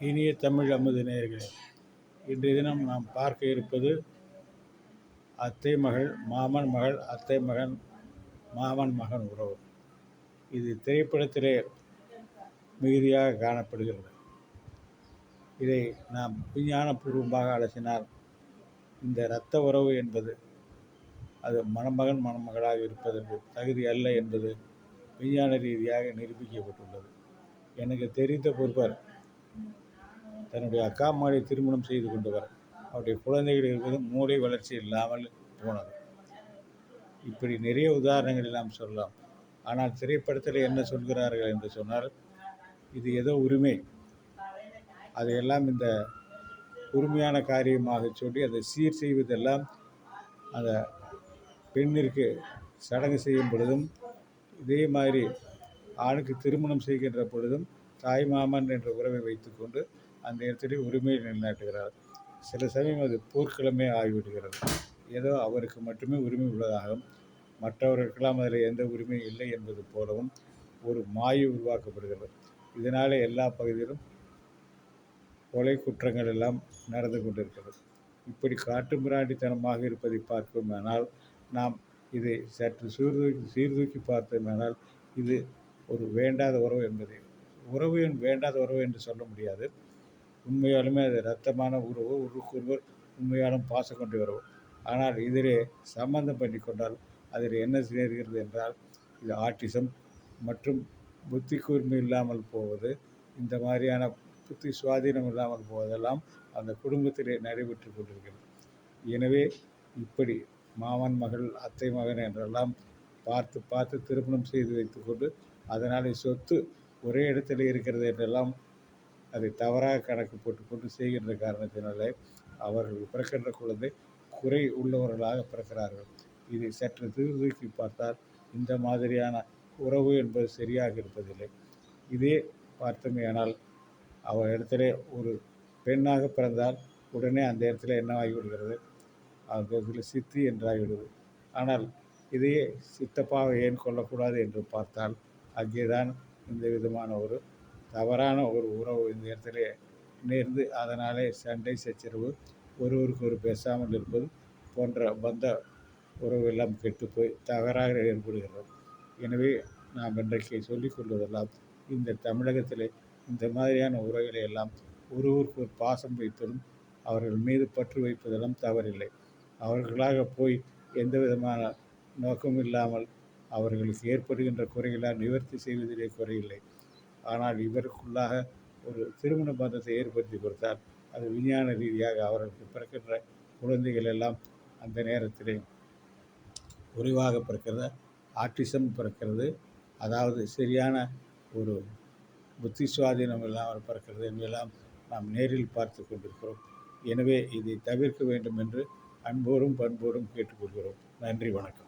இனிய தமிழ் அமுது நேயர்களே, இன்றைய தினம் நாம் பார்க்க இருப்பது அத்தை மகள், மாமன் மகள், அத்தை மகன், மாமன் மகன் உறவு. இது திரைப்படத்திலே மிகுதியாக காணப்படுகிறது. இதை நாம் விஞ்ஞானபூர்வமாக அலசினால் இந்த இரத்த உறவு என்பது அது மணமகன் மணமகளாக இருப்பதற்கு தகுதி அல்ல என்பது விஞ்ஞான ரீதியாக நிரூபிக்கப்பட்டுள்ளது. எனக்கு தெரிந்த ஒருவர் தன்னுடைய அக்கா மகளை திருமணம் செய்து கொண்டவர். அவருடைய குழந்தைகள் இருப்பது மூளை வளர்ச்சி இல்லாமல் போனது. இப்படி நிறைய உதாரணங்கள் எல்லாம் சொல்லலாம். ஆனால் திரைப்படத்தில் என்ன சொல்கிறார்கள் என்று சொன்னால், இது ஏதோ உரிமை, அதையெல்லாம் இந்த உரிமையான காரியமாக சொல்லி அதை சீர் செய்வதெல்லாம் அந்த பெண்ணிற்கு சடங்கு செய்யும் பொழுதும், இதே மாதிரி ஆணுக்கு திருமணம் செய்கின்ற பொழுதும் தாய் மாமன் என்ற உறவை வைத்துக்கொண்டு அந்த இடத்திலே உரிமையை நிலைநாட்டுகிறார். சில சமயம் அது போர்க்களமே ஆகிவிடுகிறது. ஏதோ அவருக்கு மட்டுமே உரிமை உள்ளதாகவும் மற்றவர்களுக்கெல்லாம் அதில் எந்த உரிமையும் இல்லை என்பது போலவும் ஒரு மாயை உருவாக்கப்படுகிறது. இதனால் எல்லா பகுதியிலும் கொலை குற்றங்கள் எல்லாம் நடந்து கொண்டிருக்கிறது. இப்படி காட்டு மிராண்டித்தனமாக இருப்பதை பார்க்குமானால், நாம் இதை சற்று சீர்தூக்கி பார்த்தோமானால் இது ஒரு வேண்டாத உறவு என்பதை உறவு வேண்டாத உறவு என்று சொல்ல முடியாது. உண்மையாலுமே அது இரத்தமான உறவு, ஒருவருக்கொருவர் உண்மையாலும் பாசம் கொண்டு உறவு. ஆனால் இதிலே சம்பந்தம் பண்ணி கொண்டால் அதில் என்ன சேர்கிறது என்றால், இது ஆட்டிசம் மற்றும் புத்தி கூர்மை இல்லாமல் போவது, இந்த மாதிரியான புத்தி சுவாதீனம் இல்லாமல் போவதெல்லாம் அந்த குடும்பத்திலே நடைபெற்று கொண்டிருக்கிறது. எனவே இப்படி மாமன் மகள், அத்தை மகன் என்றெல்லாம் பார்த்து பார்த்து திருமணம் செய்து வைத்துக்கொண்டு அதனால் சொத்து ஒரே இடத்துல இருக்கிறது என்றெல்லாம் அதை தவறாக கணக்கு போட்டுக்கொண்டு செய்கின்ற காரணத்தினாலே அவர்கள் பிறக்கின்ற குழந்தை குறை உள்ளவர்களாக பிறக்கிறார்கள். இதை சற்று தூக்கி பார்த்தால் இந்த மாதிரியான உறவு என்பது சரியாக இருப்பதில்லை. இதே பார்த்தமையானால் அவர் இடத்துல ஒரு பெண்ணாக பிறந்தால் உடனே அந்த இடத்துல என்ன ஆகிவிடுகிறது, அந்த இடத்துல சித்தி என்றாகிவிடுது. ஆனால் இதையே சித்தப்பாக ஏன் கொள்ளக்கூடாது என்று பார்த்தால் அங்கேதான் இந்த விதமான ஒரு தவறான ஒரு உறவு இந்த இடத்துல நேர்ந்து அதனாலே சண்டை சச்சரவு, ஒருவருக்கு ஒரு பேசாமல் இருப்பது போன்ற பந்த உறவு எல்லாம் கெட்டு போய் தகராறு ஏற்படுகிறது. எனவே நாம் இன்றைக்கு சொல்லிக் கொள்வதெல்லாம் இந்த தமிழகத்திலே இந்த மாதிரியான உறவுகளை எல்லாம் ஒருவருக்கு ஒரு பாசம் வைப்பதும் அவர்கள் மீது பற்று வைப்பதெல்லாம் தவறில்லை. அவர்களாக போய் எந்த விதமான நோக்கம் இல்லாமல் அவர்களுக்கு ஏற்படுகின்ற குறைகளால் நிவர்த்தி செய்வதிலே குறையில்லை. ஆனால் இவருக்குள்ளாக ஒரு திருமண பந்தத்தை ஏற்படுத்தி கொடுத்தால் அது விஞ்ஞான ரீதியாக அவர்களுக்கு பிறக்கின்ற குழந்தைகள் எல்லாம் அந்த நேரத்திலே குறைவாக பிறக்கிறது, ஆட்டிசம் பிறக்கிறது, அதாவது சரியான ஒரு புத்தி சுவாதீனம் இல்லாமல் பிறக்கிறது என்பதெல்லாம் நாம் நேரில் பார்த்து கொண்டிருக்கிறோம். எனவே இதை தவிர்க்க வேண்டும் என்று அன்போடும் பண்போடும் கேட்டுக்கொள்கிறோம். நன்றி, வணக்கம்.